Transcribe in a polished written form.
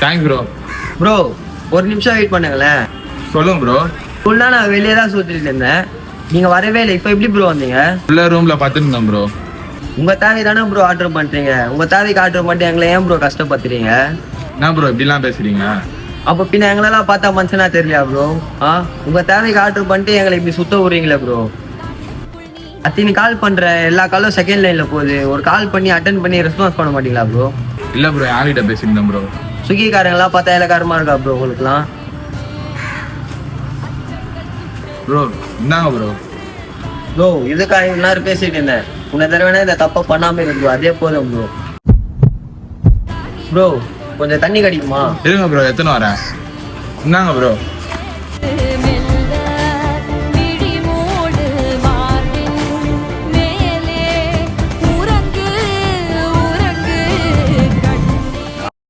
Thanks bro. Bro ஒரு நிமிஷம் wait பண்ணுங்களேன். சொல்லுங்க ப்ரோ. ஃபுல்லா நான் வெளியே தான் சுத்திட்டு இருந்தேன், நீங்க வரவே இல்லை. இப்போ எப்படி ப்ரோ வந்தீங்க? உள்ள ரூம்ல பார்த்துருந்தேன் ப்ரோ. உங்க தேவை தானே ப்ரோ ஆர்டர் பண்றீங்க, உங்க தேவைக்கு ஆர்டர் பண்ணிட்டு எங்களை ஏன் ப்ரோ கஷ்டப்படுத்துறீங்க? என்ன ப்ரோ இப்படிலாம் பேசுறீங்க? அப்போ பின்ன எங்களெல்லாம் பார்த்தா மனுஷனா தெரியலையா ப்ரோ? உங்க தேவைக்கு ஆர்டர் பண்ணிட்டு எங்களை இப்படி சுத்த விடுறீங்களே ப்ரோ. அத்தினி கால் பண்ற எல்லா காலும் செகண்ட் லைன்ல போகுது, ஒரு கால் பண்ணி அட்டன் பண்ணி ரெஸ்பான்ஸ் பண்ண மாட்டீங்களா ப்ரோ? இல்ல ப்ரோ, யார்கிட்ட பேசியிருந்தேன் ப்ரோ. ஸ்விக்கிக்காரங்களாம் பார்த்தா இலக்காரமா இருக்கா ப்ரோ உங்களுக்குலாம்? ப்ரோ இந்தாங்க ப்ரோ. ப்ரோ இதுக்காக இவ்வளோ நேரம் பேசிட்டு இருந்தேன், உன்னை தடவை இந்த தப்பை பண்ணாம இருக்கு ப்ரோ, அதே போதும் ப்ரோ. ப்ரோ கொஞ்சம் தண்ணி கிடைக்குமா? இருங்க ப்ரோ, எத்தனை வரேன். இந்தாங்க ப்ரோ.